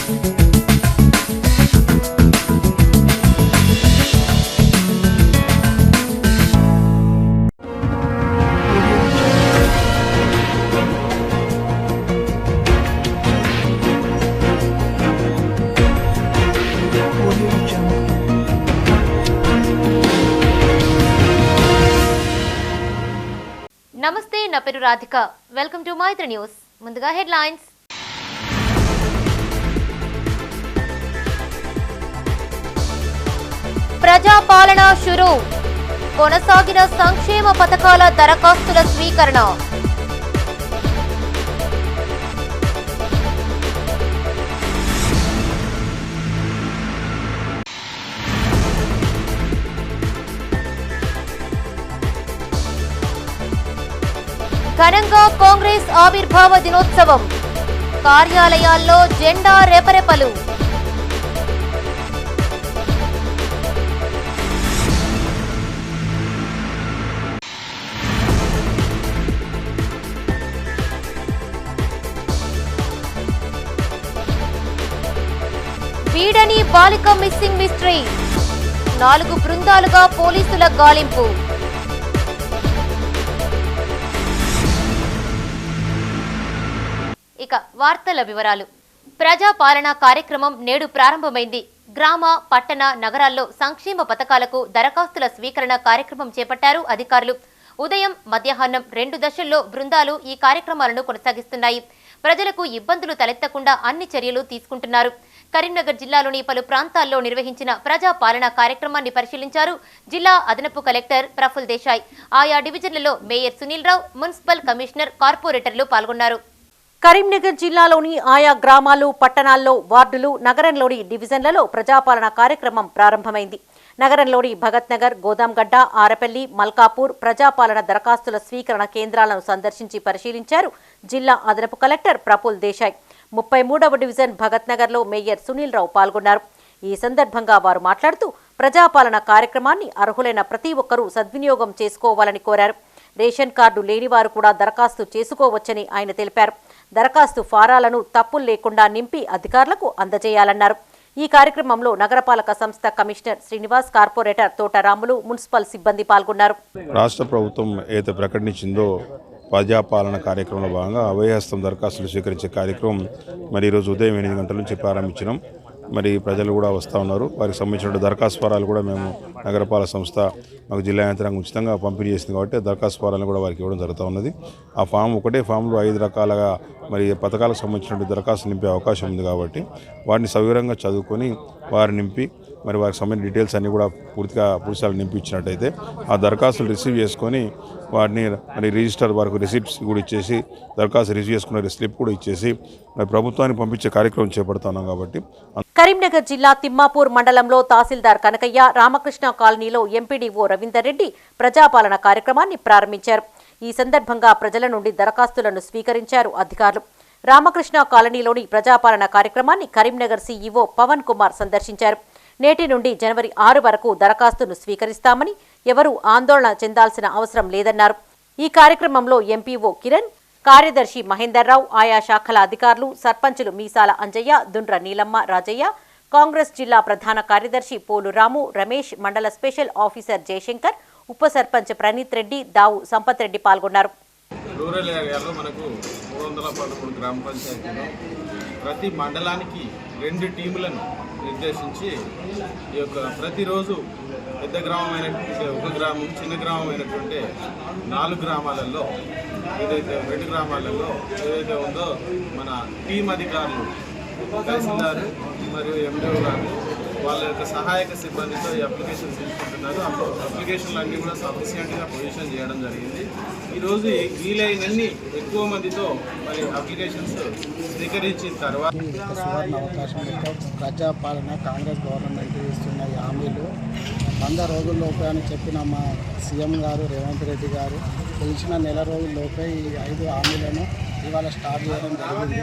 నమస్తే, నా పేరు Radhika. Welcome to Maitri news. ముందుగా హెడ్లైన్స్. ప్రజాపాలన షురూ, కొనసాగిన సంక్షేమ పథకాల దరఖాస్తుల స్వీకరణ. ఘనంగా కాంగ్రెస్ ఆవిర్భావ దినోత్సవం, కార్యాలయాల్లో జెండా రెపరెపలు. వీడని బాలిక మిస్సింగ్ మిస్టరీ, 4 బృందాలుగా పోలీసుల గాలింపు. ఇక వార్తల వివరాలు. ప్రజాపాలన కార్యక్రమం నేడు ప్రారంభమైంది. గ్రామ, పట్టణ, నగరాల్లో సంక్షేమ పథకాలకు దరఖాస్తుల స్వీకరణ కార్యక్రమం చేపట్టారు అధికారులు. ఉదయం, మధ్యాహ్నం 2 దశల్లో బృందాలు ఈ కార్యక్రమాలను కొనసాగిస్తున్నాయి. ప్రజలకు ఇబ్బందులు తలెత్తకుండా అన్ని చర్యలు తీసుకుంటున్నారు. కరీంనగర్ జిల్లాలోని పలు ప్రాంతాల్లో నిర్వహించిన ప్రజాపాలన కార్యక్రమాన్ని పరిశీలించారు జిల్లా అదనపు కలెక్టర్ ప్రఫుల్ దేశాయ్. ఆయా డివిజన్లలో mayor Sunil Rao, municipal commissioner, కార్పొరేటర్లు పాల్గొన్నారు. కరీంనగర్ జిల్లాలోని ఆయా గ్రామాలు, పట్టణాల్లో, వార్డులు, నగరంలోని డివిజన్లలో ప్రజాపాలన కార్యక్రమం ప్రారంభమైంది. నగరంలోని భగత్ నగర్, గోదాంగడ్డ, ఆరపల్లి, మల్కాపూర్ ప్రజాపాలన దరఖాస్తుల స్వీకరణ కేంద్రాలను సందర్శించి పరిశీలించారు జిల్లా అదనపు కలెక్టర్ ప్రఫుల్ దేశాయ్. 33వ డివిజన్ భగత్ నగర్లో మేయర్ సునీల్ రావు పాల్గొన్నారు. ఈ సందర్భంగా వారు మాట్లాడుతూ ప్రజాపాలన కార్యక్రమాన్ని అర్హులైన ప్రతి ఒక్కరూ సద్వినియోగం చేసుకోవాలని కోరారు. రేషన్ కార్డు లేని వారు కూడా దరఖాస్తు చేసుకోవచ్చని ఆయన తెలిపారు. దరఖాస్తు ఫారాలను తప్పులు లేకుండా నింపి అధికారులకు అందజేయాలన్నారు. ఈ కార్యక్రమంలో నగరపాలక సంస్థ commissioner Srinivas, corporator Thotaramulu, municipal సిబ్బంది పాల్గొన్నారు. రాష్ట్ర ప్రభుత్వం ఏదైతే ప్రకటించిందో ప్రజాపాలన కార్యక్రమంలో భాగంగా అభయహస్తం దరఖాస్తులు స్వీకరించే కార్యక్రమం మరి ఈరోజు ఉదయం 8 గంటల నుంచి ప్రారంభించినాం. మరి ప్రజలు కూడా వస్తూ ఉన్నారు. వారికి సంబంధించిన దరఖాస్తు ఫారాలు కూడా మేము నగరపాలక సంస్థ మాకు జిల్లా యంత్రాంగం ఉచితంగా పంపిణీ చేసింది కాబట్టి దరఖాస్తు ఫారాలను కూడా వారికి ఇవ్వడం జరుగుతూ ఉన్నది. ఆ ఒకటే ఫామ్లో 5 రకాలుగా మరి పథకాలకు సంబంధించిన దరఖాస్తు నింపే అవకాశం ఉంది కాబట్టి వారిని సవివరంగా చదువుకొని వారు నింపి మరి వారికి సంబంధించిన డీటెయిల్స్ అన్నీ కూడా పూర్తిగా నింపి ఇచ్చినట్టయితే ఆ దరఖాస్తులు రిసీవ్ చేసుకొని వాటిని మరి రిజిస్టర్ వారికి రిసిప్ట్స్ కూడా ఇచ్చేసి దరఖాస్తు రిసీవ్ చేసుకున్న స్లిప్ కూడా ఇచ్చేసి మరి ప్రభుత్వానికి పంపించే కార్యక్రమం చేపడుతున్నాం. కాబట్టి కరీంనగర్ జిల్లా తిమ్మాపూర్ మండలంలో తహసీల్దార్ కనకయ్య, రామకృష్ణ కాలనీలో ఎంపీడీఓ రవీందర్ రెడ్డి ప్రజాపాలన కార్యక్రమాన్ని ప్రారంభించారు. ఈ సందర్భంగా ప్రజల నుండి దరఖాస్తులను స్వీకరించారు అధికారులు. రామకృష్ణ కాలనీలోని ప్రజాపాలన కార్యక్రమాన్ని కరీంనగర్ సీఈఓ పవన్ కుమార్ సందర్శించారు. నేటి నుండి జనవరి 6 వరకు దరఖాస్తును స్వీకరిస్తామని, ఎవరూ ఆందోళన చెందాల్సిన అవసరం లేదన్నారు. ఈ కార్యక్రమంలో ఎంపీఓ కిరణ్, కార్యదర్శి మహేందర్ రావు, ఆయా శాఖల అధికారులు, సర్పంచులు మీసాల అంజయ్య, దుండ్ర నీలమ్మ, రాజయ్య, కాంగ్రెస్ జిల్లా ప్రధాన కార్యదర్శి పోలు రాము, రమేష్, మండల స్పెషల్ ఆఫీసర్ జయశంకర్, ఉప సర్పంచ్ ప్రణీత్ రెడ్డి, దావు సంపత్ రెడ్డి పాల్గొన్నారు. రూరల్ ఏరియాలో మనకు 313 గ్రామ పంచాయతీలో ప్రతి మండలానికి 2 టీములను నిర్దేశించి ఈ యొక్క ప్రతిరోజు పెద్ద గ్రామం అయినటువంటి 1 గ్రామం, చిన్న గ్రామం అయినటువంటి 4 గ్రామాలలో ఏదైతే 2 గ్రామాలలో ఏదైతే ఉందో మన టీం అధికారులు, తహసీల్దార్ మరియు ఎండిఓ గారు వాళ్ళ యొక్క సహాయక సిబ్బందితో ఈ అప్లికేషన్ తీసుకుంటున్నారు. అప్లికేషన్లు అన్నీ కూడా సఫిషియెంట్గా పొజిషన్ చేయడం జరిగింది. ఈరోజు వీలైనన్ని ఎక్కువ మందితో మరి అప్లికేషన్స్ స్వీకరించిన తర్వాత సువర్ణ అవకాశంతో ప్రజాపాలన కాంగ్రెస్ గవర్నమెంట్ ఇస్తున్న హామీలు 100 రోజుల్లోపే అని చెప్పిన మా సీఎం గారు రేవంత్ రెడ్డి గారు తెలిసిన నెల రోజుల్లోపే ఈ 5 హామీలను ఇవాళ స్టార్ట్ చేయడం జరిగింది.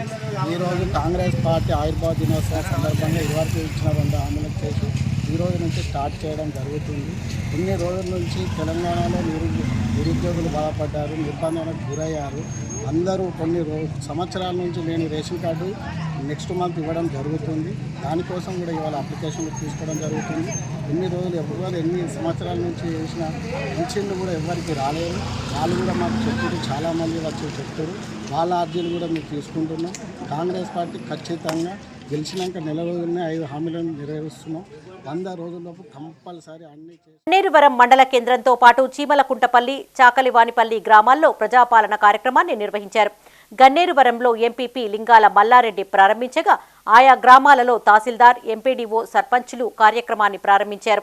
ఈరోజు కాంగ్రెస్ పార్టీ ఆవిర్భావ దినోత్సవం సందర్భంగా ఇదివరకు ఇచ్చిన 2 హామీలకు చేసి ఈ రోజు నుంచి స్టార్ట్ చేయడం జరుగుతుంది. కొన్ని రోజుల నుంచి తెలంగాణలో నిరుద్యోగులు బాధపడ్డారు, నిర్బంధాలకు గురయ్యారు. అందరూ కొన్ని సంవత్సరాల నుంచి లేని రేషన్ కార్డు నెక్స్ట్ మంత్ ఇవ్వడం జరుగుతుంది. దానికోసం కూడా ఇవాళ అప్లికేషన్లు తీసుకోవడం జరుగుతుంది. ఎన్ని రోజులు ఎవరు ఎన్ని సంవత్సరాల నుంచి చేసిన పింఛన్లు కూడా ఎవరికి రాలేదు. వాళ్ళు కూడా మాకు చెప్పారు, చాలామంది వచ్చి చెప్తారు. వాళ్ళ అర్జీలు కూడా మేము తీసుకుంటున్నాం. కాంగ్రెస్ పార్టీ ఖచ్చితంగా గెలిచినాక నెల రోజులనే 5 హామీలను నెరవేరుస్తున్నాం. 100 రోజుల్లోపు కంపల్సరీ అన్ని గన్నేరువరం మండల కేంద్రంతో పాటు చీమలకుంటపల్లి, చాకలివానిపల్లి గ్రామాల్లో ప్రజాపాలన కార్యక్రమాన్ని నిర్వహించారు. గన్నేరువరంలో ఎంపీపీ లింగాల మల్లారెడ్డి ప్రారంభించగా ఆయా గ్రామాలలో తహసీల్దార్, ఎంపీడీఓ, సర్పంచులు కార్యక్రమాన్ని ప్రారంభించారు.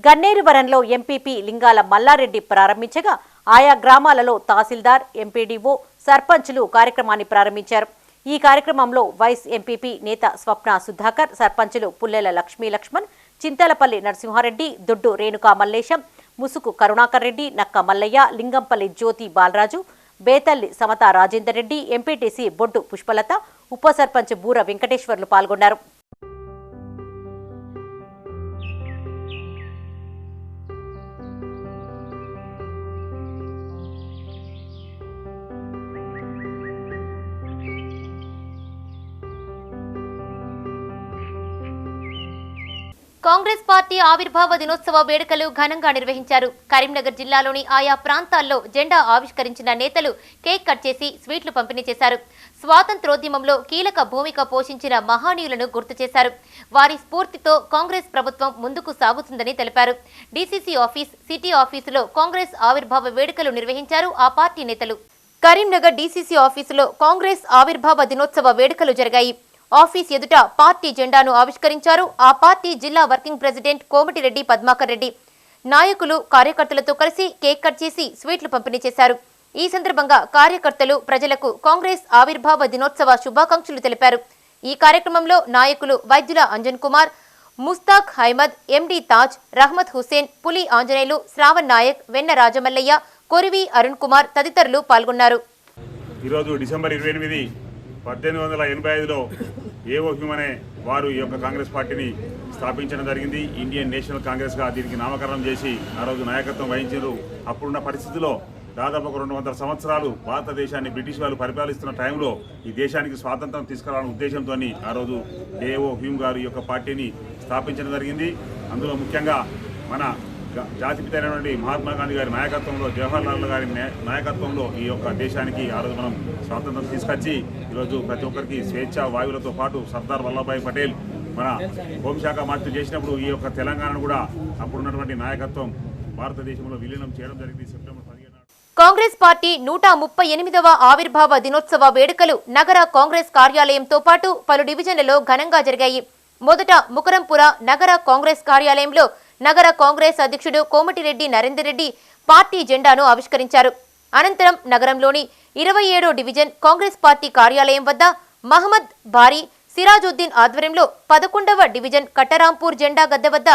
గన్నేరువరంలో ఎంపీపీ లింగాల మల్లారెడ్డి ప్రారంభించగా ఆయా గ్రామాలలో తహసీల్దార్, ఎంపీడీఓ, సర్పంచులు కార్యక్రమాన్ని ప్రారంభించారు. ఈ కార్యక్రమంలో వైస్ ఎంపీపీ నేత స్వప్న సుధాకర్, సర్పంచులు పుల్లెల లక్ష్మీ లక్ష్మణ్, చింతలపల్లి నరసింహారెడ్డి, దొడ్డు రేణుకా మల్లేశం, ముసుకు కరుణాకర్ రెడ్డి, నక్క మల్లయ్య, లింగంపల్లి జ్యోతి బాలరాజు, బేతల్లి సమతా రాజేందర్ రెడ్డి, ఎంపీటీసీ బొడ్డు పుష్పలత, ఉప సర్పంచ్ బూర వెంకటేశ్వర్లు పాల్గొన్నారు. కాంగ్రెస్ పార్టీ ఆవిర్భావ దినోత్సవ వేడుకలు ఘనంగా నిర్వహించారు. కరీంనగర్ జిల్లాలోని ఆయా ప్రాంతాల్లో జెండా ఆవిష్కరించిన నేతలు కేక్ కట్ చేసి స్వీట్లు పంపిణీ చేశారు. స్వాతంత్రోద్యమంలో కీలక భూమిక పోషించిన మహనీయులను గుర్తు చేశారు. వారి స్ఫూర్తితో కాంగ్రెస్ ప్రభుత్వం ముందుకు సాగుతుందని తెలిపారు. డీసీసీ ఆఫీస్, సిటీ ఆఫీసులో కాంగ్రెస్ ఆవిర్భావ వేడుకలు నిర్వహించారు ఆ పార్టీ నేతలు. కరీంనగర్ డీసీసీ ఆఫీసులో కాంగ్రెస్ ఆవిర్భావ దినోత్సవ వేడుకలు జరిగాయి. ఆఫీస్ ఎదుట పార్టీ జెండాను ఆవిష్కరించారు ఆ పార్టీ జిల్లా వర్కింగ్ ప్రెసిడెంట్ కోమటిరెడ్డి పద్మాకర్ రెడ్డి. నాయకులు కార్యకర్తలతో కలిసి కేక్ కట్ చేసి స్వీట్లు పంపిణీ చేశారు. ఈ సందర్భంగా కార్యకర్తలు ప్రజలకు కాంగ్రెస్ ఆవిర్భావ దినోత్సవ శుభాకాంక్షలు తెలిపారు. ఈ కార్యక్రమంలో నాయకులు వైద్యుల అంజన్ కుమార్, ముస్తాక్ అహ్మద్, ఎండి తాజ్, రహ్మత్ హుసేన్, పులి ఆంజనేయులు, శ్రావణ్ నాయక్, వెన్న రాజమల్లయ్య, కొరివి అరుణ్ కుమార్ తదితరులు పాల్గొన్నారు. ఈరోజు డిసెంబర్ 28, 1885లో ఏవో హ్యూమ్ అనే వారు ఈ యొక్క కాంగ్రెస్ పార్టీని స్థాపించడం జరిగింది. ఇండియన్ నేషనల్ కాంగ్రెస్గా దీనికి నామకరణం చేసి ఆ రోజు నాయకత్వం వహించారు. అప్పుడున్న పరిస్థితిలో దాదాపు 200 సంవత్సరాలు భారతదేశాన్ని బ్రిటిష్ వాళ్ళు పరిపాలిస్తున్న టైంలో ఈ దేశానికి స్వాతంత్రం తీసుకురావాలనే ఉద్దేశంతో ఆ రోజు ఏవో హ్యూమ్ గారు ఈ యొక్క పార్టీని స్థాపించడం జరిగింది. అందులో ముఖ్యంగా మన జాతిపిత అయినటువంటి మహాత్మా గాంధీ గారి నాయకత్వంలో, జవహర్లాల్ గారి నాయకత్వంలో ఈ యొక్క దేశానికి ఆ రోజు మనం స్వాతంత్రం తీసుకొచ్చి ఈరోజు ప్రతి ఒక్కరికి స్వేచ్ఛా వాయువులతో పాటు సర్దార్ వల్లభాయ్ పటేల్ మన హోంశాఖ మంత్రి చేసినప్పుడు ఈ యొక్క తెలంగాణను కూడా అప్పుడున్నటువంటి నాయకత్వం భారతదేశంలో విలీనం చేయడం జరిగింది. సెప్టెంబర్ 17. కాంగ్రెస్ పార్టీ 138వ ఆవిర్భావ దినోత్సవ వేడుకలు నగర కాంగ్రెస్ కార్యాలయంతో పాటు పలు డివిజన్లలో ఘనంగా జరిగాయి. మొదట ముకరంపుర నగర కాంగ్రెస్ కార్యాలయంలో నగర కాంగ్రెస్ అధ్యక్షుడు కోమటిరెడ్డి నరేందర్ రెడ్డి పార్టీ జెండాను ఆవిష్కరించారు. అనంతరం నగరంలోని 27వ డివిజన్ కాంగ్రెస్ పార్టీ కార్యాలయం వద్ద మహమ్మద్ బారీ, సిరాజుద్దీన్ ఆధ్వర్యంలో 11వ డివిజన్ కట్టరాంపూర్ జెండా గద్దె వద్ద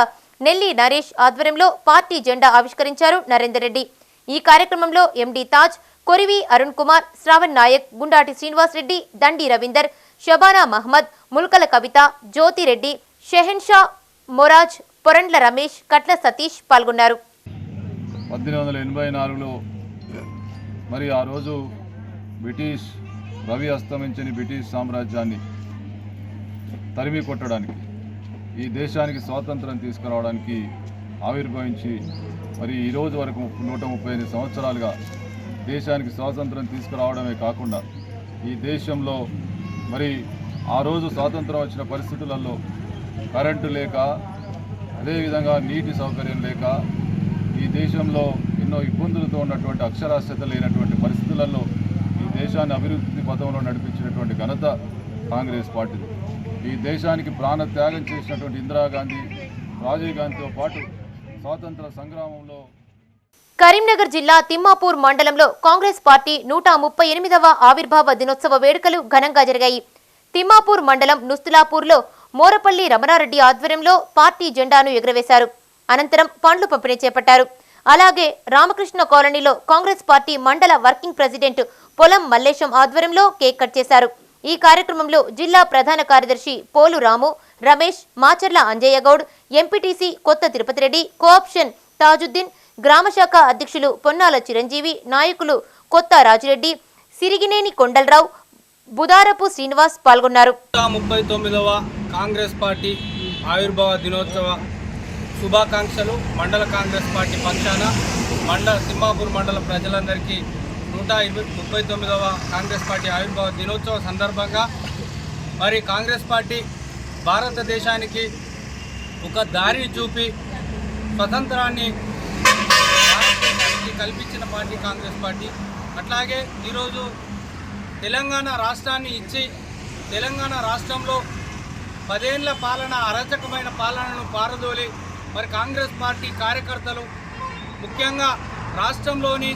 నెల్లి నరేష్ ఆధ్వర్యంలో పార్టీ జెండా ఆవిష్కరించారు నరేందర్ రెడ్డి. ఈ కార్యక్రమంలో ఎండి తాజ్, కొరివి అరుణ్ కుమార్, శ్రావణ్ నాయక్, గుండాటి శ్రీనివాస్ రెడ్డి, దండి రవీందర్, షబానా మహమ్మద్, ముల్కల కవిత, జ్యోతిరెడ్డి, షెహన్షా మొరాజ్, పొరండ్ల రమేష్, కట్ల సతీష్ పాల్గొన్నారు. 1884లో మరి ఆ రోజు బ్రిటిష్ రవి అస్తమించని బ్రిటిష్ సామ్రాజ్యాన్ని తరిమి కొట్టడానికి, ఈ దేశానికి స్వాతంత్రం తీసుకురావడానికి ఆవిర్భవించి మరి ఈరోజు వరకు 135 సంవత్సరాలుగా దేశానికి స్వాతంత్రం తీసుకురావడమే కాకుండా ఈ దేశంలో మరి ఆ రోజు స్వాతంత్రం వచ్చిన పరిస్థితులలో కరెంటు లేక, అదేవిధంగా నీటి సౌకర్యం లేక, ఈ దేశంలో ఎన్నో ఇబ్బందులతో ఉన్నటువంటి అక్షరాస్యత లేనటువంటి పరిస్థితులలో ఈ దేశాన్ని అభివృద్ధి పథంలో నడిపించినటువంటి ఘనత కాంగ్రెస్ పార్టీది. ఈ దేశానికి ప్రాణ త్యాగం చేసినటువంటి ఇందిరాగాంధీ, రాజీవ్ గాంధీతో పాటు స్వాతంత్ర సంగ్రామంలో కరీంనగర్ జిల్లా తిమ్మాపూర్ మండలంలో కాంగ్రెస్ పార్టీ 138వ ఆవిర్భావ దినోత్సవ వేడుకలు ఘనంగా జరిగాయి. తిమ్మాపూర్ మండలం నుస్తులాపూర్లో మోరపల్లి రమణారెడ్డి ఆధ్వర్యంలో పార్టీ జెండాను ఎగురవేశారు. అనంతరం పండ్లు పంపిణీ చేపట్టారు. అలాగే రామకృష్ణ కాలనీలో కాంగ్రెస్ పార్టీ మండల వర్కింగ్ ప్రెసిడెంట్ పొలం మల్లేశం ఆధ్వర్యంలో కేక్ కట్ చేశారు. ఈ కార్యక్రమంలో జిల్లా ప్రధాన కార్యదర్శి పోలు రాము, రమేష్, మాచర్ల అంజయ్య గౌడ్, ఎంపీటీసీ కొత్త తిరుపతి రెడ్డి, కోఆప్షన్ తాజుద్దీన్, గ్రామశాఖ అధ్యక్షులు పొన్నాల చిరంజీవి, నాయకులు కొత్త రాజిరెడ్డి, సిరిగినేని కొండలరావు, బుదారపు శ్రీనివాస్ పాల్గొన్నారు. 39వ కాంగ్రెస్ పార్టీ ఆవిర్భావ దినోత్సవ శుభాకాంక్షలు. మండల కాంగ్రెస్ పార్టీ పక్షాన తిమ్మాపూర్ మండల ప్రజలందరికీ 139వ కాంగ్రెస్ పార్టీ ఆవిర్భావ దినోత్సవ సందర్భంగా మరి కాంగ్రెస్ పార్టీ భారతదేశానికి ఒక దారిని చూపి స్వతంత్రాన్ని భారతదేశానికి కల్పించిన పార్టీ కాంగ్రెస్ పార్టీ. అట్లాగే ఈరోజు తెలంగాణ రాష్ట్రాన్ని ఇచ్చి తెలంగాణ రాష్ట్రంలో 10 ఏళ్ల పాలన, అరాచకమైన పాలనను పారదోలి మరి కాంగ్రెస్ పార్టీ కార్యకర్తలు, ముఖ్యంగా రాష్ట్రంలోని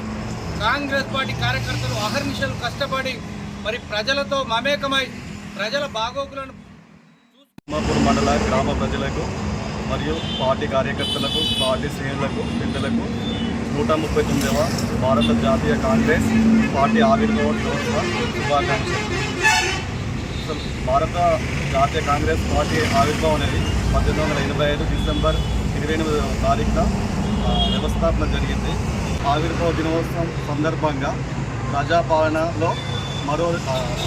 కాంగ్రెస్ పార్టీ కార్యకర్తలు అహర్నిశలు కష్టపడి మరి ప్రజలతో మమేకమై ప్రజల బాగోగులను తిమ్మాపూర్ మండల గ్రామ ప్రజలకు మరియు పార్టీ కార్యకర్తలకు, పార్టీ శ్రేణులకు, పెద్దలకు 139వ భారత జాతీయ కాంగ్రెస్ పార్టీ ఆవిర్భావ దినోత్సవ శుభాకాంక్షలు. భారత జాతీయ కాంగ్రెస్ పార్టీ ఆవిర్భావం అనేది 1885 డిసెంబర్ 28వ తారీఖున వ్యవస్థాపన జరిగింది. ఆవిర్భావ దినోత్సవం సందర్భంగా ప్రజాపాలనలో మరో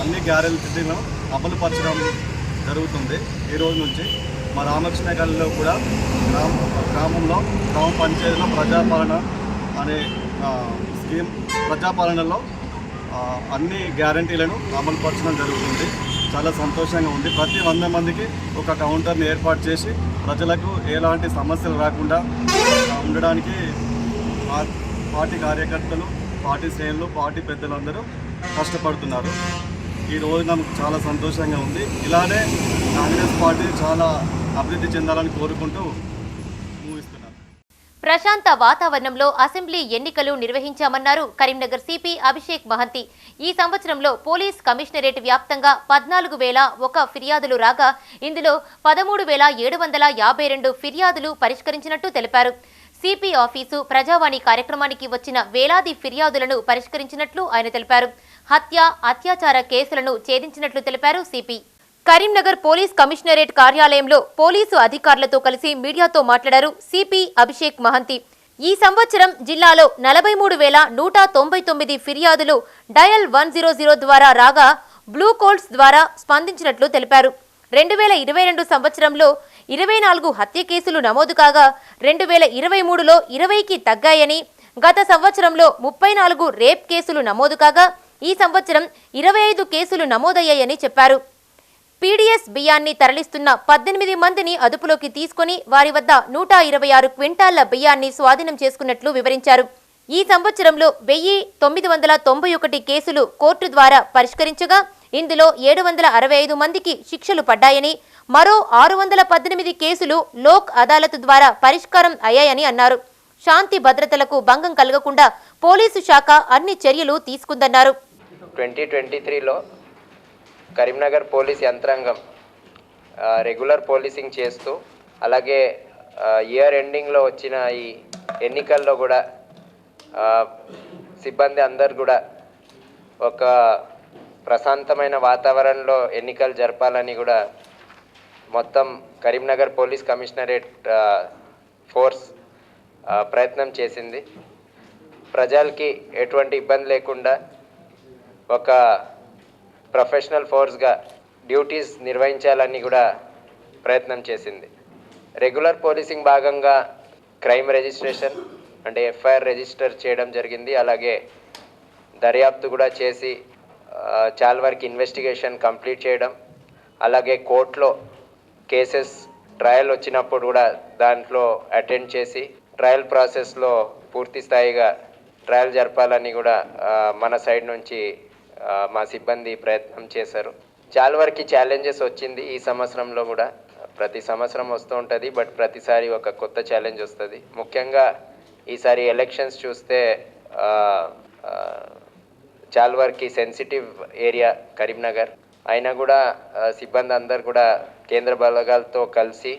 అన్ని గ్యారెంటీలను అమలుపరచడం జరుగుతుంది. ఈ రోజు నుంచి మా రామకృష్ణగల్లో కూడా గ్రామంలో గ్రామ పంచాయతీలో ప్రజాపాలన అనే స్కీమ్, ప్రజాపాలనలో అన్ని గ్యారెంటీలను అమలుపరచడం జరుగుతుంది. చాలా సంతోషంగా ఉంది. ప్రతి 100 మందికి ఒక కౌంటర్ని ఏర్పాటు చేసి ప్రజలకు ఎలాంటి సమస్యలు రాకుండా ఉండడానికి పార్టీ కార్యకర్తలు, పార్టీ శ్రేణులు, పార్టీ పెద్దలందరూ కష్టపడుతున్నారు. ఈ రోజు నాకు చాలా సంతోషంగా ఉంది. ఇలానే కాంగ్రెస్ పార్టీ చాలా అభివృద్ధి చెందాలని కోరుకుంటూ ముగిస్తున్నాను. ప్రశాంత వాతావరణంలో అసెంబ్లీ ఎన్నికలు నిర్వహించామన్నారు కరీంనగర్ సిపి అభిషేక్ మహంతి. ఈ సంవత్సరంలో పోలీస్ కమిషనరేట్ వ్యాప్తంగా 14,001 ఫిర్యాదులు రాగా ఇందులో 13,752 ఫిర్యాదులు పరిష్కరించినట్టు తెలిపారు. సిపి ఆఫీసు ప్రజావాణి కార్యక్రమానికి వచ్చిన వేలాది ఫిర్యాదులను పరిష్కరించినట్లు ఆయన తెలిపారు. హత్య, అత్యాచార కేసులను ఛేదించినట్లు తెలిపారు సిపి. కరీంనగర్ పోలీస్ కమిషనరేట్ కార్యాలయంలో పోలీసు అధికారులతో కలిసి మీడియాతో మాట్లాడారు సిపి అభిషేక్ మహంతి. ఈ సంవత్సరం జిల్లాలో 43,199 ఫిర్యాదులు డయల్ 100 ద్వారా రాగా బ్లూ కోల్డ్స్ ద్వారా స్పందించినట్లు తెలిపారు. 2022 సంవత్సరంలో 24 హత్య కేసులు నమోదు కాగా 2023లో 20కి తగ్గాయని, గత సంవత్సరంలో 34 రేప్ కేసులు నమోదు కాగా ఈ సంవత్సరం 25 కేసులు నమోదయ్యాయని చెప్పారు. పీడీఎస్ బియ్యాన్ని తరలిస్తున్న 18 మందిని అదుపులోకి తీసుకుని వారి వద్ద 126 క్వింటాళ్ల బియ్యాన్ని స్వాధీనం చేసుకున్నట్లు వివరించారు. ఈ సంవత్సరంలో 1,991 కేసులు కోర్టు ద్వారా పరిష్కరించగా ఇందులో 765 మందికి శిక్షలు పడ్డాయని, మరో 618 కేసులు లోక్ అదాలత్ ద్వారా పరిష్కారం అయ్యాయని అన్నారు. శాంతి భద్రతలకు భంగం కలగకుండా పోలీసు శాఖ అన్ని చర్యలు తీసుకుందన్నారు. 2023లో కరీంనగర్ పోలీస్ యంత్రాంగం రెగ్యులర్ పోలీసింగ్ చేస్తూ, అలాగే ఇయర్ ఎండింగ్లో వచ్చిన ఈ ఎన్నికల్లో కూడా సిబ్బంది అందరు కూడా ఒక ప్రశాంతమైన వాతావరణంలో ఎన్నికలు జరపాలని కూడా మొత్తం కరీంనగర్ పోలీస్ కమిషనరేట్ ఫోర్స్ ప్రయత్నం చేసింది. ప్రజలకి ఎటువంటి ఇబ్బంది లేకుండా ఒక ప్రొఫెషనల్ ఫోర్స్గా డ్యూటీస్ నిర్వహించాలని కూడా ప్రయత్నం చేసింది. రెగ్యులర్ పోలీసింగ్ భాగంగా క్రైమ్ రిజిస్ట్రేషన్ అంటే ఎఫ్ఐఆర్ రిజిస్టర్ చేయడం జరిగింది. అలాగే దర్యాప్తు కూడా చేసి చాలా వరకు ఇన్వెస్టిగేషన్ కంప్లీట్ చేయడం, అలాగే కోర్టులో కేసెస్ ట్రయల్ వచ్చినప్పుడు కూడా దాంట్లో అటెండ్ చేసి ట్రయల్ ప్రాసెస్లో పూర్తి స్థాయిగా ట్రయల్ జరపాలని కూడా మన సైడ్ నుంచి మా సిబ్బంది ప్రయత్నం చేశారు. చాలా వరకు ఛాలెంజెస్ వచ్చింది ఈ సంవత్సరంలో కూడా. ప్రతి సంవత్సరం వస్తూ ఉంటుంది, బట్ ప్రతిసారి ఒక కొత్త ఛాలెంజ్ వస్తుంది. ముఖ్యంగా ఈసారి ఎలక్షన్స్ చూస్తే చాలా వరకు సెన్సిటివ్ ఏరియా కరీంనగర్ అయినా కూడా సిబ్బంది అందరు కూడా కేంద్ర బలగాలతో కలిసి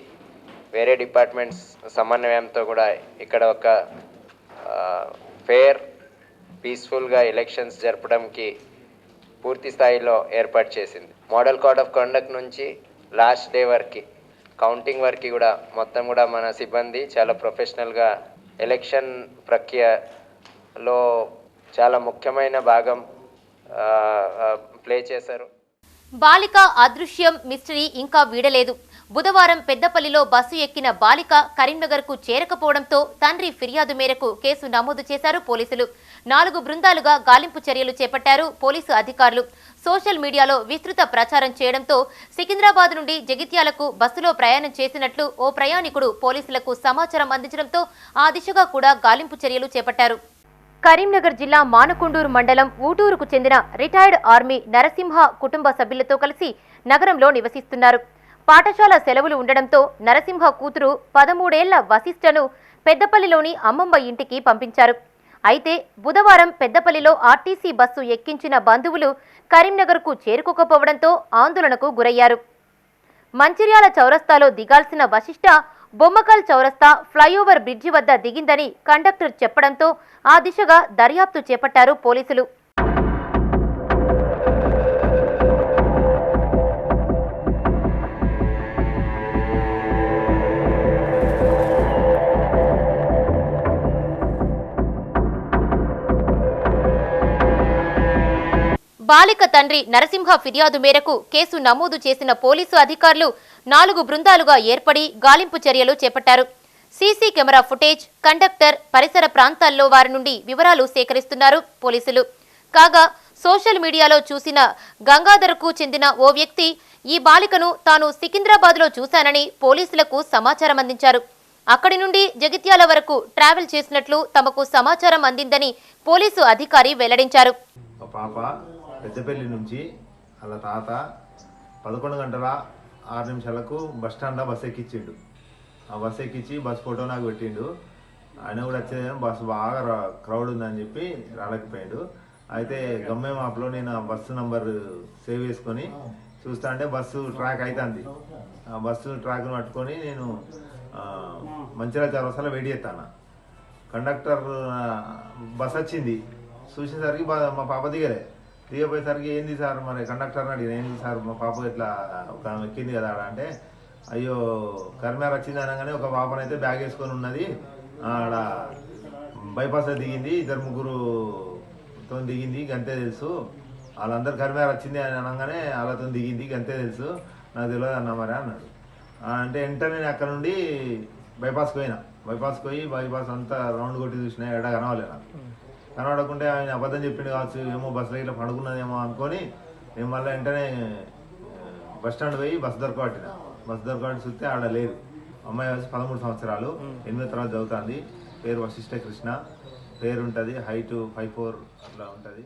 వేరే డిపార్ట్మెంట్స్ సమన్వయంతో కూడా ఇక్కడ ఒక ఫెయిర్ పీస్ఫుల్గా ఎలక్షన్స్ జరపడానికి పూర్తి స్థాయిలో ఏర్పాటు చేసింది. మోడల్ కోడ్ ఆఫ్ కండక్ట్ నుంచి లాస్ట్ డే వరకు కౌంటింగ్ వరకు కూడా మొత్తం కూడా మన సిబ్బంది చాలా ప్రొఫెషనల్గా ఎలక్షన్ ప్రక్రియలో చాలా ముఖ్యమైన భాగం ప్లే చేశారు. బాలిక అదృశ్యం మిస్టరీ ఇంకా వీడలేదు. బుధవారం పెద్దపల్లిలో బస్సు ఎక్కిన బాలిక కరీంనగర్కు చేరకపోవడంతో తండ్రి ఫిర్యాదు మేరకు కేసు నమోదు చేశారు పోలీసులు. 4 బృందాలుగా గాలింపు చర్యలు చేపట్టారు పోలీసు అధికారులు. సోషల్ మీడియాలో విస్తృత ప్రచారం చేయడంతో సికింద్రాబాద్ నుండి జగిత్యాలకు బస్సులో ప్రయాణం చేసినట్లు ఓ ప్రయాణికుడు పోలీసులకు సమాచారం అందించడంతో ఆ దిశగా కూడా గాలింపు చర్యలు చేపట్టారు. కరీంనగర్ జిల్లా మానకొండూరు మండలం ఊటూరుకు చెందిన రిటైర్డ్ ఆర్మీ నరసింహ కుటుంబ సభ్యులతో కలిసి నగరంలో నివసిస్తున్నారు. పాఠశాల సెలవులు ఉండడంతో నరసింహ కూతురు 13 ఏళ్ల వశిష్ఠను పెద్దపల్లిలోని అమ్మమ్మ ఇంటికి పంపించారు. అయితే బుధవారం పెద్దపల్లిలో ఆర్టీసీ బస్సు ఎక్కించిన బంధువులు కరీంనగర్కు చేరుకోకపోవడంతో ఆందోళనకు గురయ్యారు. మంచిర్యాల చౌరస్తాలో దిగాల్సిన వశిష్ఠ బొమ్మకల్ చౌరస్తా ఫ్లైఓవర్ బ్రిడ్జి వద్ద దిగిందని కండక్టర్ చెప్పడంతో ఆ దిశగా దర్యాప్తు చేపట్టారు పోలీసులు. బాలిక తండ్రి నరసింహ ఫిర్యాదు మేరకు కేసు నమోదు చేసిన పోలీసు అధికారులు 4 బృందాలుగా ఏర్పడి గాలింపు చర్యలు చేపట్టారు. సీసీ కెమెరా ఫుటేజ్, కండక్టర్, పరిసర ప్రాంతాల్లో వారి నుండి వివరాలు సేకరిస్తున్నారు పోలీసులు. కాగా సోషల్ మీడియాలో చూసిన గంగాధర్కు చెందిన ఓ వ్యక్తి ఈ బాలికను తాను సికింద్రాబాద్లో చూశానని పోలీసులకు సమాచారం అందించారు. అక్కడి నుండి జగిత్యాల వరకు ట్రావెల్ చేసినట్లు తమకు సమాచారం అందిందని పోలీసు అధికారి వెల్లడించారు. పాప పెద్దపల్లి నుంచి వాళ్ళ తాత 11 గంటల 6 నిమిషాలకు బస్టాండ్లో బస్సు ఎక్కించిండు. ఆ బస్సు ఎక్కించి బస్ ఫోటో నాకు పెట్టిండు. ఆయన కూడా వచ్చేది బస్సు బాగా క్రౌడ్ ఉందని చెప్పి రాలేకపోయాడు. అయితే గమ్యం యాప్లో నేను ఆ బస్సు నంబర్ సేవ్ చేసుకొని చూస్తా అంటే బస్సు ట్రాక్ అవుతుంది. ఆ బస్సు ట్రాక్ను పట్టుకొని నేను మంచిర్యాల చౌరస్తాలో వెయిట్ చేస్తాను. కండక్టర్ బస్ వచ్చింది, చూసేసరికి మా పాప దిగపోయేసరికి ఏంది సార్ మరి కండక్టర్ని అడిగిన, ఏంది సార్ మా పాప ఇట్లా ఒక ఎక్కింది కదా అంటే, అయ్యో కర్మేర్ వచ్చింది అనగానే ఒక పాపనైతే బ్యాగ్ వేసుకొని ఉన్నది, ఆడ బైపాస్లో దిగింది, 2-3తో దిగింది, గంతే తెలుసు, వాళ్ళందరూ కర్మేర్ వచ్చింది అని అనగానే వాళ్ళతో దిగింది, గంతే తెలుసు, నాకు తెలియదు అన్న మరి అన్నాడు. అంటే వెంటనే నేను అక్కడ నుండి బైపాస్కి పోయినా. బైపాస్కి పోయి బైపాస్ అంతా రౌండ్ కొట్టి చూసినా, ఎడ కనవాలే నాకు. కనబడకుంటే ఆయన అబద్ధం చెప్పిండు కావచ్చు, ఏమో బస్సులో ఇట్లా పడుకున్నదేమో అనుకొని నేను మళ్ళీ వెంటనే బస్ స్టాండ్ పోయి బస్సు దొరకబట్టిన. బస్సు దొరకబట్టి చూస్తే ఆడ లేదు. అమ్మాయి వచ్చి 13 సంవత్సరాలు, 8వ తరగతి చదువుతుంది. పేరు వశిష్ఠ కృష్ణ, పేరు ఉంటుంది, హైట్ 5'4" అట్లా ఉంటుంది.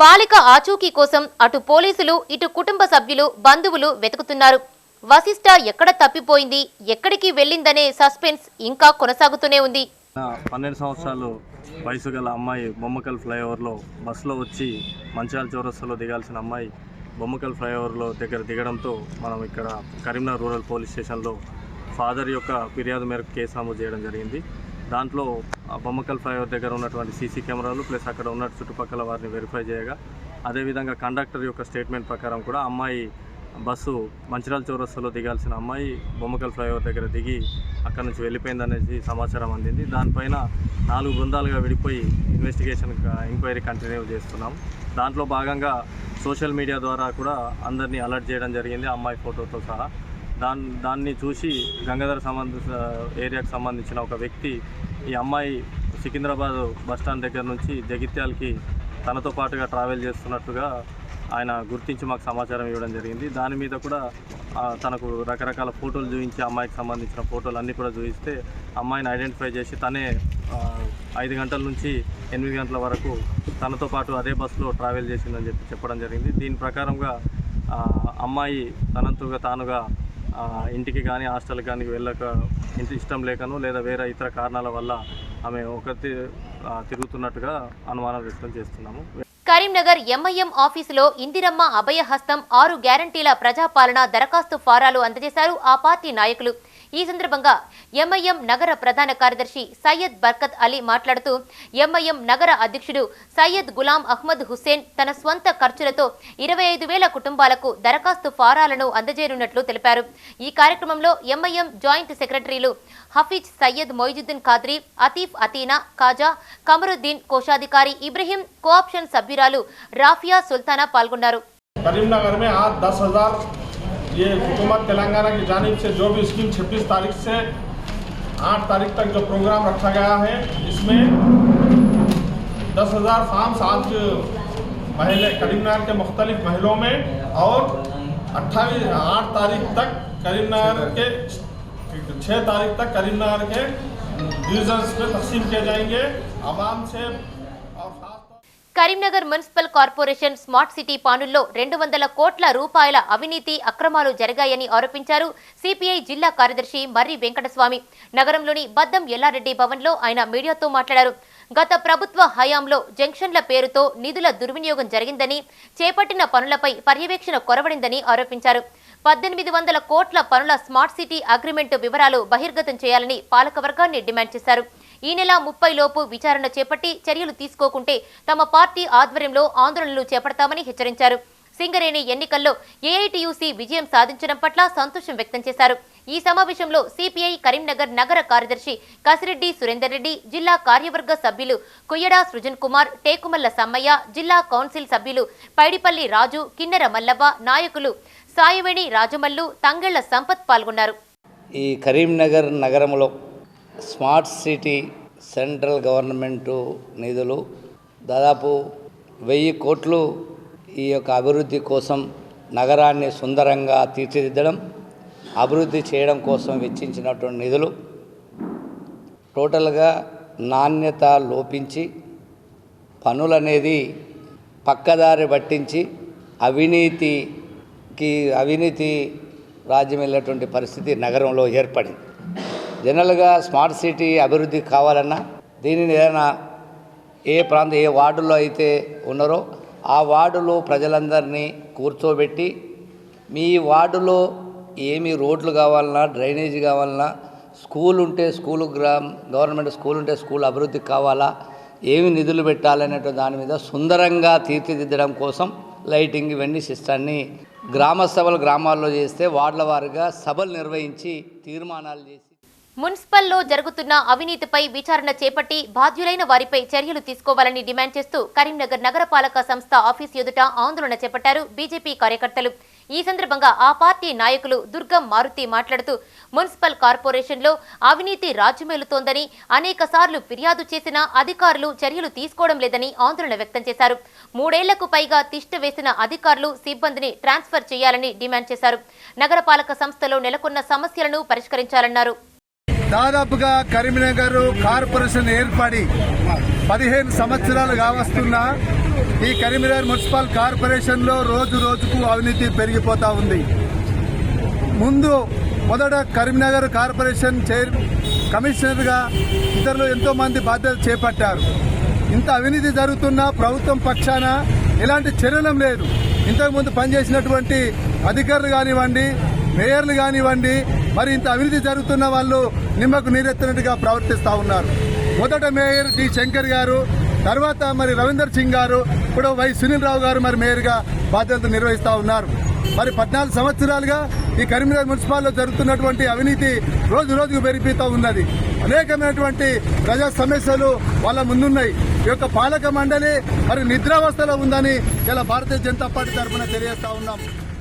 బాలిక ఆచూకీ కోసం అటు పోలీసులు ఇటు కుటుంబ సభ్యులు బంధువులు వెతుకుతున్నారు. వశిష్ఠ ఎక్కడ తప్పిపోయింది, ఎక్కడికి వెళ్ళిందనే సస్పెన్స్ ఇంకా కొనసాగుతూనే ఉంది. 12 సంవత్సరాలు వయసు గల అమ్మాయి బొమ్మకల్ ఫ్లైఓవర్లో బస్సులో వచ్చి మంచిర్యాల చౌరస్తాలో దిగాల్సిన అమ్మాయి బొమ్మకల్ ఫ్లైఓవర్లో దగ్గర దిగడంతో మనం ఇక్కడ కరీంనగర్ రూరల్ పోలీస్ స్టేషన్లో ఫాదర్ యొక్క ఫిర్యాదు మేరకు కేసు నమోదు చేయడం జరిగింది. దాంట్లో బొమ్మకల్ ఫ్లైఓవర్ దగ్గర ఉన్నటువంటి సీసీ కెమెరాలు ప్లస్ అక్కడ ఉన్న చుట్టుపక్కల వారిని వెరిఫై చేయగా, అదేవిధంగా కండక్టర్ యొక్క స్టేట్మెంట్ ప్రకారం కూడా అమ్మాయి బస్సు మంచిర్యాల చౌరస్తాలో దిగాల్సిన అమ్మాయి బొమ్మకల్ ఫ్లైఓవర్ దగ్గర దిగి అక్కడ నుంచి వెళ్ళిపోయిందనేసి సమాచారం అందింది. దానిపైన 4 బృందాలుగా విడిపోయి ఎంక్వైరీ కంటిన్యూ చేస్తున్నాం. దాంట్లో భాగంగా సోషల్ మీడియా ద్వారా కూడా అందరినీ అలర్ట్ చేయడం జరిగింది, అమ్మాయి ఫోటోతో సహా. దాన్ని చూసి గంగాధర్ ఏరియాకు సంబంధించిన ఒక వ్యక్తి ఈ అమ్మాయి సికింద్రాబాద్ బస్టాండ్ దగ్గర నుంచి జగిత్యాలకి తనతో పాటుగా ట్రావెల్ చేస్తున్నట్టుగా ఆయన గుర్తించి మాకు సమాచారం ఇవ్వడం జరిగింది. దాని మీద కూడా తనకు రకరకాల ఫోటోలు చూపించి అమ్మాయికి సంబంధించిన ఫోటోలు అన్నీ కూడా చూపిస్తే అమ్మాయిని ఐడెంటిఫై చేసి తనే 5 గంటల నుంచి 8 గంటల వరకు తనతో పాటు అదే బస్సులో ట్రావెల్ చేసిందని చెప్పడం జరిగింది. దీని ప్రకారంగా అమ్మాయి తనంతగా తానుగా ఇంటికి కానీ హాస్టల్కి కానీ ఇంటి ఇష్టం లేకను లేదా వేరే ఇతర కారణాల వల్ల ఆమె తిరుగుతున్నట్టుగా అనుమానం వ్యక్తం చేస్తున్నాము. కరీంనగర్ ఎంఐఎం ఆఫీసులో ఇందిరమ్మ అభయహస్తం 6 గ్యారంటీల ప్రజాపాలన దరఖాస్తు ఫారాలు అందజేశారు ఆ పార్టీ నాయకులు. ఈ సందర్భంగా ఎంఐఎం నగర ప్రధాన కార్యదర్శి సయ్యద్ బర్కత్ అలీ మాట్లాడుతూ ఎంఐఎం నగర అధ్యక్షుడు సయ్యద్ గులాం అహ్మద్ హుస్సేన్ తన స్వంత ఖర్చులతో 25,000 కుటుంబాలకు దరఖాస్తు ఫారాలను అందజేయనున్నట్లు తెలిపారు. ఈ కార్యక్రమంలో ఎంఐఎం జాయింట్ సెక్రటరీలు హఫీజ్ సయ్యద్ మొయిజుద్దీన్ ఖాద్రీ, అతీఫ్ అతీనా, కాజా, కమరుద్దీన్, కోశాధికారి ఇబ్రహీం, కోఆప్షన్ సభ్యురాలు రాఫియా సుల్తానా పాల్గొన్నారు. करीमनगर में आज 10,000 ये हुकूमत तेलंगाना की जानिब से जो भी स्कीम 26 तारीख से 8 तारीख तक जो प्रोग्राम रखा गया है, इसमें 10,000 फार्म्स आज महल करीमनगर के मुख्तलिफ महलों में और 8 तारीख तक करीमनगर के 6 तारीख तक करीमनगर के डिविजन्स में तकसीम किए जाएंगे। आवाम से और Karimnagar municipal corporation smart city పనుల్లో 200 కోట్ల రూపాయల అవినీతి అక్రమాలు జరిగాయని ఆరోపించారు సిపిఐ జిల్లా కార్యదర్శి మర్రి వెంకటస్వామి. నగరంలోని బద్దం ఎల్లారెడ్డి భవన్లో ఆయన మీడియాతో మాట్లాడారు. గత ప్రభుత్వ హయాంలో జంక్షన్ల పేరుతో నిధుల దుర్వినియోగం జరిగిందని, చేపట్టిన పనులపై పర్యవేక్షణ కొరవడిందని ఆరోపించారు. 1800 కోట్ల పనుల స్మార్ట్ సిటీ అగ్రిమెంట్ వివరాలు బహిర్గతం చేయాలని పాలకవర్గాన్ని డిమాండ్ చేశారు. ఈ నెల 30 లోపు విచారణ చేపట్టి చర్యలు తీసుకోకుంటే తమ పార్టీ ఆధ్వర్యంలో ఆందోళనలు చేపడతామని హెచ్చరించారు. సింగరేణి ఎన్నికల్లో ఏఐటీయూసీ విజయం సాధించడం పట్ల సంతోషం వ్యక్తం చేశారు. ఈ సమావేశంలో సిపిఐ కరీంనగర్ నగర కార్యదర్శి కసిరెడ్డి సురేందర్ రెడ్డి, జిల్లా కార్యవర్గ సభ్యులు కొయ్యడా సృజన్ కుమార్, టేకుమల్ల సమ్మయ్య, జిల్లా కౌన్సిల్ సభ్యులు పైడిపల్లి రాజు, కిన్నెర మల్లవ్వ, నాయకులు సాయవేణి రాజమల్లు, తంగెళ్ల సంపత్ పాల్గొన్నారు. ఈ కరీంనగర్ నగరంలో స్మార్ట్ సిటీ సెంట్రల్ గవర్నమెంటు నిధులు దాదాపు 1000 కోట్లు ఈ యొక్క అభివృద్ధి కోసం నగరాన్ని సుందరంగా తీర్చిదిద్దడం, అభివృద్ధి చేయడం కోసం వెచ్చించినటువంటి నిధులు టోటల్గా నాణ్యత లోపించి పనులనేది పక్కదారి పట్టించి అవినీతి రాజ్యం వెళ్ళేటువంటి పరిస్థితి నగరంలో ఏర్పడింది. జనరల్గా స్మార్ట్ సిటీ అభివృద్ధి కావాలన్నా దీనిని ఏదైనా ఏ వార్డులో అయితే ఉన్నారో ఆ వార్డులో ప్రజలందరినీ కూర్చోబెట్టి మీ వార్డులో ఏమి రోడ్లు కావాలన్నా, డ్రైనేజీ కావాలన్నా, స్కూల్ ఉంటే స్కూలు గవర్నమెంట్ స్కూల్ ఉంటే స్కూల్ అభివృద్ధి కావాలా, ఏమి నిధులు పెట్టాలనేటువంటి దాని మీద సుందరంగా తీర్చిదిద్దడం కోసం లైటింగ్ ఇవన్నీ సిస్టాన్ని గ్రామ సభలు గ్రామాల్లో చేస్తే వార్డుల వారీగా సభలు నిర్వహించి తీర్మానాలు చేసి మున్సిపల్లో జరుగుతున్న అవినీతిపై విచారణ చేపట్టి బాధ్యులైన వారిపై చర్యలు తీసుకోవాలని డిమాండ్ చేస్తూ కరీంనగర్ నగరపాలక సంస్థ ఆఫీస్ ఎదుట ఆందోళన చేపట్టారు బీజేపీ కార్యకర్తలు. ఈ సందర్భంగా ఆ పార్టీ నాయకులు దుర్గం మారుతి మాట్లాడుతూ మున్సిపల్ కార్పొరేషన్లో అవినీతి రాజ్యమేలుతోందని, అనేకసార్లు ఫిర్యాదు చేసినా అధికారులు చర్యలు తీసుకోవడం లేదని ఆందోళన వ్యక్తం చేశారు. 3 ఏళ్లకు పైగా తిష్ట వేసిన అధికారులు, సిబ్బందిని ట్రాన్స్ఫర్ చేయాలని డిమాండ్ చేశారు. నగరపాలక సంస్థలో నెలకొన్న సమస్యలను పరిష్కరించాలన్నారు. దాదాపుగా కరీంనగర్ కార్పొరేషన్ ఏర్పడి 15 సంవత్సరాలు కావస్తున్నా ఈ కరీంనగర్ మున్సిపల్ కార్పొరేషన్లో రోజు రోజుకు అవినీతి పెరిగిపోతూ ఉంది. మొదట కరీంనగర్ కార్పొరేషన్ కమిషనర్గా ఇతరులు ఎంతోమంది బాధ్యత చేపట్టారు. ఇంత అవినీతి జరుగుతున్నా ప్రభుత్వం పక్షాన ఎలాంటి చర్యలం లేదు. ఇంతకుముందు పనిచేసినటువంటి అధికారులు కానివ్వండి, మేయర్లు కానివ్వండి, మరి ఇంత అవినీతి జరుగుతున్న వాళ్ళు నిమ్మకు నీరెత్తినట్టుగా ప్రవర్తిస్తూ ఉన్నారు. మొదట మేయర్ డి శంకర్ గారు, తర్వాత మరి రవీందర్ సింగ్ గారు, ఇప్పుడు వై సునీల్ రావు గారు మరి మేయర్గా బాధ్యతలు నిర్వహిస్తూ ఉన్నారు. మరి 14 సంవత్సరాలుగా ఈ కరీంనగర్ మున్సిపాల్లో జరుగుతున్నటువంటి అవినీతి రోజు రోజుకు పెరిగిపోతూ ఉన్నది. అనేకమైనటువంటి ప్రజా సమస్యలు వాళ్ళ ముందున్నాయి. ఈ యొక్క పాలక మండలి మరి నిద్రావస్థలో ఉందని ఇలా భారతీయ జనతా పార్టీ తరఫున తెలియజేస్తా ఉన్నాం.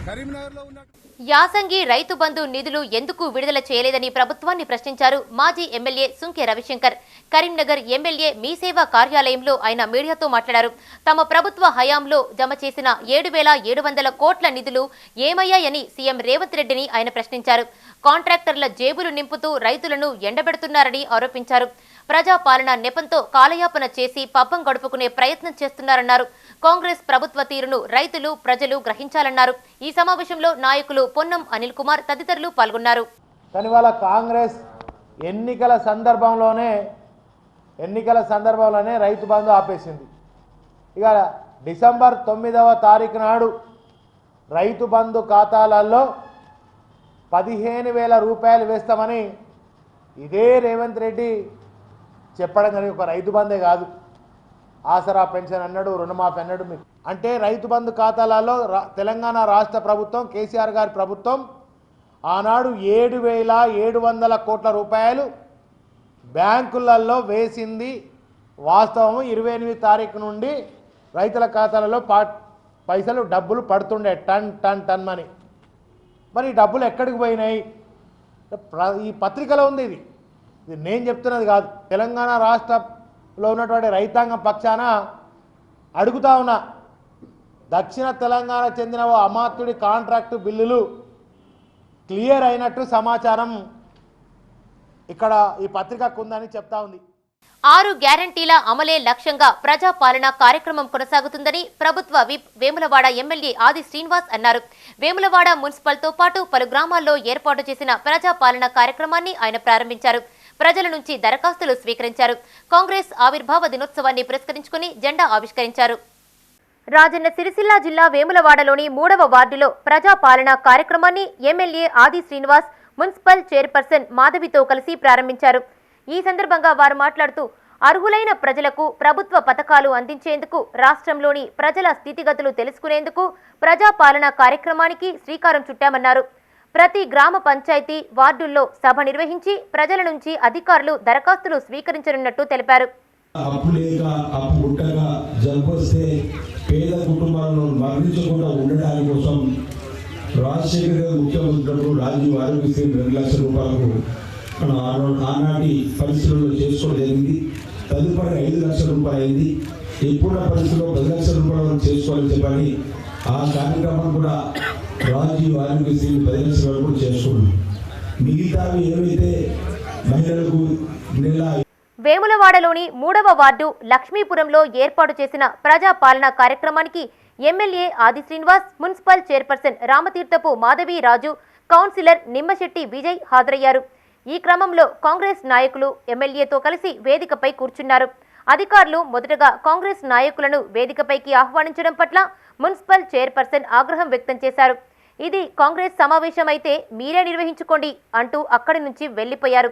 కరీంనగర్లో ఉన్న యాసంగి రైతు బంధు నిధులు ఎందుకు విడుదల చేయలేదని ప్రభుత్వాన్ని ప్రశ్నించారు మాజీ ఎమ్మెల్యే సుంకె రవిశంకర్. కరీంనగర్ ఎమ్మెల్యే మీ సేవా కార్యాలయంలో ఆయన మీడియాతో మాట్లాడారు. తమ ప్రభుత్వ హయాంలో జమ చేసిన 7,700 కోట్ల నిధులు ఏమయ్యాయని సీఎం రేవంత్ రెడ్డిని ఆయన ప్రశ్నించారు. కాంట్రాక్టర్ల జేబులు నింపుతూ రైతులను ఎండబెడుతున్నారని ఆరోపించారు. ప్రజాపాలన నెపంతో కాలయాపన చేసి పబ్బం గడుపుకునే ప్రయత్నం చేస్తున్నారన్నారు. కాంగ్రెస్ ప్రభుత్వ తీరును రైతులు, ప్రజలు గ్రహించాలన్నారు. ఈ సమావేశంలో నాయకులు పొన్నం అనిల్ కుమార్ తదితరులు పాల్గొన్నారు. కానీ వాళ్ళ కాంగ్రెస్ ఎన్నికల సందర్భంలోనే రైతు బంధు ఆపేసింది. ఇక డిసెంబర్ 9వ తారీఖు నాడు రైతు బంధు ఖాతాలలో 15,000 రూపాయలు వేస్తామని ఇదే రేవంత్ రెడ్డి చెప్పడం కానీ ఒక రైతు బంధే కాదు, ఆసరా పెన్షన్ అన్నాడు, రుణమాఫీ అన్నాడు. అంటే రైతు బంధు ఖాతాలలో తెలంగాణ రాష్ట్ర ప్రభుత్వం, కేసీఆర్ గారి ప్రభుత్వం ఆనాడు 7,700 కోట్ల రూపాయలు బ్యాంకులలో వేసింది వాస్తవం. 28 తారీఖు నుండి రైతుల ఖాతాలలో పైసలు డబ్బులు పడుతుండే టన్ టన్ టన్ అని. మరి ఈ డబ్బులు ఎక్కడికి పోయినాయి? ఈ పత్రికలో ఉంది. ఇది నేను చెప్తున్నది కాదు. తెలంగాణ రాష్ట్రంలో ఉన్నటువంటి రైతాంగం పక్షాన అడుగుతా ఉన్నా. దక్షిణ తెలంగాణ చెందిన ఓ అమాత్యుడి కాంట్రాక్టు బిల్లులు క్లియర్ అయినట్టు సమాచారం ఇక్కడ ఈ పత్రికకు ఉందని చెప్తా ఉంది. 6 గ్యారంటీల అమలే లక్ష్యంగా ప్రజాపాలన కార్యక్రమం కొనసాగుతుందని ప్రభుత్వ విప్ వేములవాడ ఎమ్మెల్యే ఆది శ్రీనివాస్ అన్నారు. వేములవాడ మున్సిపల్తో పాటు పలు గ్రామాల్లో ఏర్పాటు చేసిన ప్రజాపాలన కార్యక్రమాన్ని ఆయన ప్రారంభించారు. ప్రజల నుంచి దరఖాస్తులు స్వీకరించారు. కాంగ్రెస్ ఆవిర్భావ దినోత్సవాన్ని పురస్కరించుకుని జెండా ఆవిష్కరించారు. రాజన్న సిరిసిల్ల జిల్లా వేములవాడలోని 3వ వార్డులో ప్రజాపాలన కార్యక్రమాన్ని ఎమ్మెల్యే ఆది శ్రీనివాస్ మున్సిపల్ చైర్పర్సన్ మాధవితో కలిసి ప్రారంభించారు. ఈ సందర్భంగా వారు మాట్లాడుతూ అర్హులైన ప్రజలకు ప్రభుత్వ పథకాలు అందించేందుకు రాష్ట్రంలోని ప్రజల స్థితిగతులు తెలుసుకునేందుకు ప్రజాపాలన కార్యక్రమానికి శ్రీకారం చుట్టామన్నారు. ప్రతి గ్రామ పంచాయతీ వార్డుల్లో సభ నిర్వహించి ప్రజల నుంచి అధికారులు దరఖాస్తులు స్వీకరించనున్నట్టు తెలిపారు. అప్పు లేక అప్పు పుట్టగా జబ్బొస్తే పేద కుటుంబాలను మరణించకుండా ఉండడానికి కోసం రాజశేఖర్ గారు ముఖ్యమంత్రి రాజీవ్ ఆరోగ్యశ్రీ 2 లక్షల రూపాయలకు ఆనాటి పరిస్థితుల్లో చేసుకోవడం జరిగింది. తదుపరి 5 లక్షల రూపాయలు అయింది. ఇప్పుడున్న పరిస్థితుల్లో 10 లక్షల రూపాయల వరకు చేసుకోవాలని చెప్పని ఆ కార్యక్రమం కూడా రాజీవ్ ఆరోగ్యశ్రీ 10 లక్షల వరకు చేసుకున్నాం. మిగతావి ఏవైతే మహిళలకు నెల వేములవాడలోని 3వ వార్డు లక్ష్మీపురంలో ఏర్పాటు చేసిన ప్రజాపాలన కార్యక్రమానికి ఎమ్మెల్యే ఆది శ్రీనివాస్, మున్సిపల్ చైర్పర్సన్ రామతీర్థపు మాధవి రాజు, కౌన్సిలర్ నిమ్మశెట్టి విజయ్ హాజరయ్యారు. ఈ క్రమంలో కాంగ్రెస్ నాయకులు ఎమ్మెల్యేతో కలిసి వేదికపై కూర్చున్నారు. అధికారులు మొదటగా కాంగ్రెస్ నాయకులను వేదికపైకి ఆహ్వానించడం పట్ల మున్సిపల్ చైర్పర్సన్ ఆగ్రహం వ్యక్తం చేశారు. ఇది కాంగ్రెస్ సమావేశమైతే మీరే నిర్వహించుకోండి అంటూ అక్కడి నుంచి వెళ్లిపోయారు.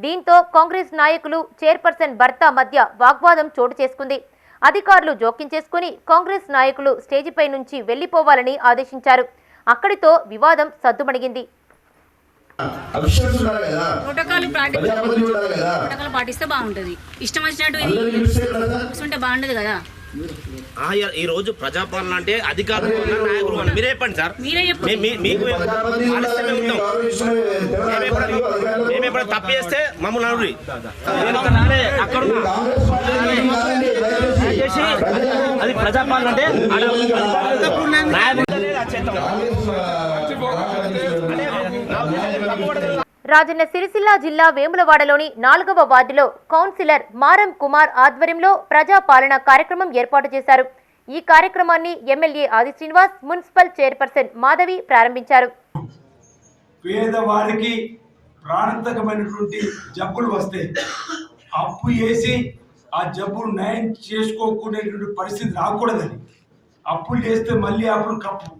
దీంతో కాంగ్రెస్ నాయకులు చైర్పర్సన్ భర్త మధ్య వాగ్వాదం చోటు చేసుకుంది. అధికారులు జోక్యం చేసుకుని కాంగ్రెస్ నాయకులు స్టేజిపై నుంచి వెళ్లిపోవాలని ఆదేశించారు. అక్కడితో వివాదం సద్దుమణిగింది. ప్రోటోకాల్ పాటిస్తే బాగుంటది. ఇష్టం వచ్చినట్టు బాగుంటది కదా. ఈ రోజు ప్రజాపాలన అంటే అధికారులు నాయకులు మీరే చెప్పండి సార్. మేమెప్పుడు తప్పు చేస్తే మమ్మల్ని అడుగురి. అది ప్రజాపాలన అంటే రాజన్న సిరిసిల్ల జిల్లా వేములవాడలోని 4వ వార్డులో కౌన్సిలర్ మారం కుమార్ ఆధ్వర్యంలో ప్రజాపాలన కార్యక్రమం ఏర్పాటు చేశారు. ఈ కార్యక్రమాన్ని ఎమ్మెల్యే ఆది శ్రీనివాస్, మున్సిపల్ చైర్పర్సన్ మాధవి ప్రారంభించారు. పేదవారికి ప్రాణాంతకమైనటువంటి జబ్బులు వస్తే అప్పు చేసి ఆ జబ్బులు నయం చేసుకోకునేటువంటి పరిస్థితి రాకూడదని, అప్పులు చేస్తే మళ్ళీ అప్పులు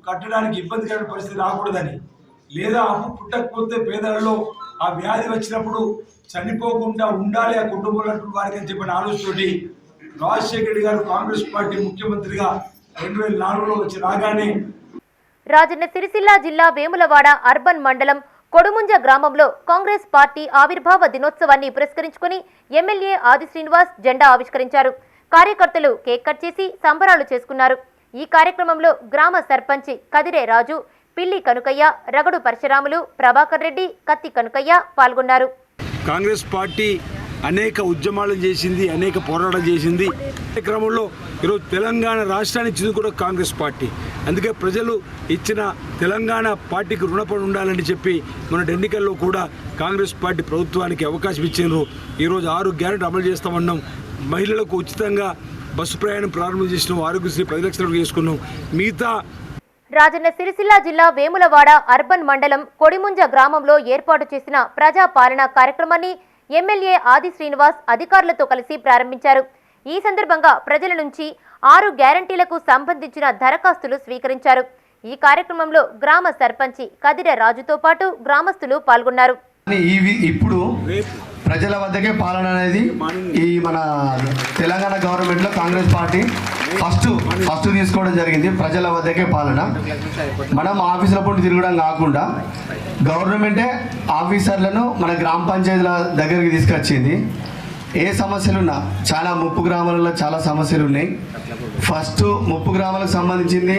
కట్టడానికి ఇబ్బందికరమైన పరిస్థితి రాకూడదని, లేదా అప్పు పుట్టకపోతే పేదలలో ఆ వ్యాధి వచ్చినప్పుడు చనిపోకుండా ఉండాలి ఆ కుటుంబంలో వారికి అని చెప్పిన ఆలోచనతోటి రాజశేఖర్ గారు కాంగ్రెస్ పార్టీ ముఖ్యమంత్రిగా 2004లో వచ్చి రాగానే రాజన్న సిరిసిల్ల జిల్లా వేములవాడ అర్బన్ మండలం కొడుముంజ గ్రామంలో కాంగ్రెస్ పార్టీ ఆవిర్భావ దినోత్సవాన్ని పురస్కరించుకుని ఎమ్మెల్యే ఆది శ్రీనివాస్ జెండా ఆవిష్కరించారు. కార్యకర్తలు కేక్ కట్ చేసి సంబరాలు చేసుకున్నారు. ఈ కార్యక్రమంలో గ్రామ సర్పంచ్ కదిరే రాజు, పిల్లి కనుకయ్య, రగడు పరశురాములు, ప్రభాకర్ రెడ్డి, కత్తి కనుకయ్య పాల్గొన్నారు. కాంగ్రెస్ పార్టీ అనేక ఉద్యమాలు చేసింది, అనేక పోరాటాలు చేసింది. ఈ క్రమంలో ఈరోజు తెలంగాణ రాష్ట్రాన్ని ఇచ్చింది కూడా కాంగ్రెస్ పార్టీ. అందుకే ప్రజలు ఇచ్చిన తెలంగాణ పార్టీకి రుణపడి ఉండాలని చెప్పి మన ఎన్నికల్లో కూడా కాంగ్రెస్ పార్టీ ప్రభుత్వానికి అవకాశం ఇచ్చారు. ఈరోజు 6 గ్యారెంటీ అమలు చేస్తామన్నాం. మహిళలకు ఉచితంగా బస్సు ప్రయాణం ప్రారంభం చేసినాం. ఆరోగ్యశ్రీ 10 లక్షలు చేసుకున్నాం. మిగతా రాజన్న సిరిసిల్ల జిల్లా వేములవాడ అర్బన్ మండలం కొడిముంజ గ్రామంలో ఏర్పాటు చేసిన ప్రజాపాలన కార్యక్రమాన్ని ఎమ్మెల్యే ఆది శ్రీనివాస్ అధికారులతో కలిసి ప్రారంభించారు. ఈ సందర్భంగా ప్రజల నుంచి 6 గ్యారంటీలకు సంబంధించిన దరఖాస్తులు స్వీకరించారు. ఈ కార్యక్రమంలో గ్రామ సర్పంచి కదిర రాజుతో పాటు గ్రామస్తులు పాల్గొన్నారు. ఇప్పుడు ప్రజల వద్దకే పాలన అనేది ఈ మన తెలంగాణ గవర్నమెంట్లో కాంగ్రెస్ పార్టీ ఫస్ట్ తీసుకోవడం జరిగింది. ప్రజల వద్దకే పాలన. మనం ఆఫీసుల పూట తిరగడం కాకుండా గవర్నమెంటే ఆఫీసర్లను మన గ్రామ పంచాయతీల దగ్గరికి తీసుకొచ్చింది. ఏ సమస్యలున్నా చాలా ముప్పు గ్రామాలలో చాలా సమస్యలు ఉన్నాయి. ఫస్ట్ ముప్పు గ్రామాలకు సంబంధించింది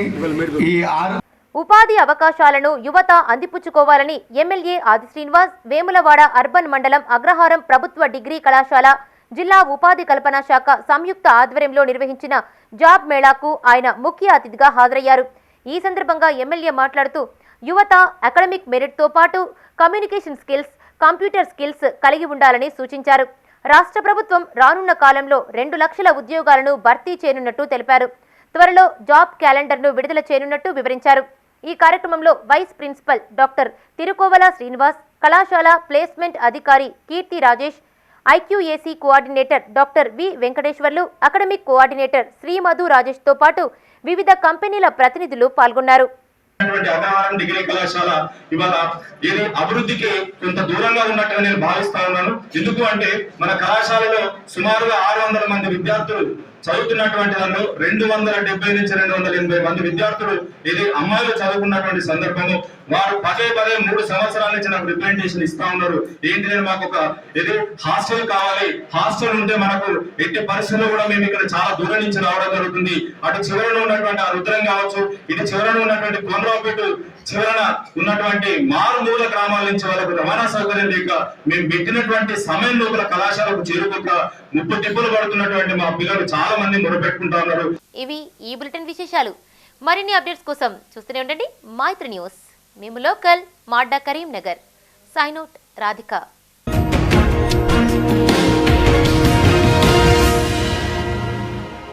ఈ ఉపాధి అవకాశాలను యువత అందిపుచ్చుకోవాలని ఎమ్మెల్యే ఆది శ్రీనివాస్ వేములవాడ అర్బన్ మండలం అగ్రహారం ప్రభుత్వ డిగ్రీ కళాశాల జిల్లా ఉపాధి కల్పన శాఖ సంయుక్త ఆధ్వర్యంలో నిర్వహించిన జాబ్ మేళాకు ఆయన ముఖ్య అతిథిగా హాజరయ్యారు. ఈ సందర్భంగా ఎమ్మెల్యే మాట్లాడుతూ యువత అకాడమిక్ మెరిట్తో పాటు కమ్యూనికేషన్ స్కిల్స్, కంప్యూటర్ స్కిల్స్ కలిగి ఉండాలని సూచించారు. రాష్ట్ర ప్రభుత్వం రానున్న కాలంలో 2 లక్షల ఉద్యోగాలను భర్తీ చేయనున్నట్టు తెలిపారు. త్వరలో జాబ్ క్యాలెండర్ను విడుదల చేయనున్నట్టు వివరించారు. ఈ కార్యక్రమంలో vice principal doctor Tirukovala Srinivas, కళాశాల ప్లేస్మెంట్ అధికారి Keerthi Rajesh, IQAC coordinator doctor V Venkateswarlu, academic coordinator Srimadhu రాజేష్తో పాటు వివిధ కంపెనీల ప్రతినిధులు పాల్గొన్నారు. అగ్రహారం డిగ్రీ కళాశాల ఇవాళ ఇది అభివృద్ధికి కొంత దూరంగా ఉన్నట్టుగా నేను భావిస్తా ఉన్నాను. ఎందుకు అంటే మన కళాశాలలో సుమారుగా 600 మంది విద్యార్థులు చదువుతున్నటువంటి వాళ్ళు 270 నుంచి 280 మంది విద్యార్థులు ఇది అమ్మాయిలు చదువుకున్నటువంటి సందర్భము. వారు పదే 3 సంవత్సరాల నుంచి నాకు రిప్రజెంటేషన్ ఇస్తా ఉన్నారు. ఏంటి నేను మాకు ఒక ఇది హాస్టల్ కావాలి, హాస్టల్ ఉంటే మనకు ఎట్టి పరిస్థితుల్లో కూడా మేము ఇక్కడ చాలా దూరం నుంచి రావడం జరుగుతుంది. అటు చివరన ఉన్నటువంటి ఆ రుద్రం కావచ్చు, ఇటు చివరన ఉన్నటువంటి కోనరావుపేట చివరన ఉన్నటువంటి మారుమూల గ్రామాల నుంచి వాళ్ళకు రవాణా సౌకర్యం లేక మేము పెట్టినటువంటి సమయం లోపల కళాశాలకు చేరుకోక ముప్పు తిప్పులు పడుతున్నటువంటి మా పిల్లలు చాలా మంది మొరపెట్టుకుంటా ఉన్నారు. ఇవి ఈ బులెటిన్ విశేషాలు. మరిన్ని అప్డేట్స్ కోసం చూస్తూనే ఉండండి మైత్రి న్యూస్. మేము లోకల్ మాడ్డా కరీంనగర్. Sign out Radhika.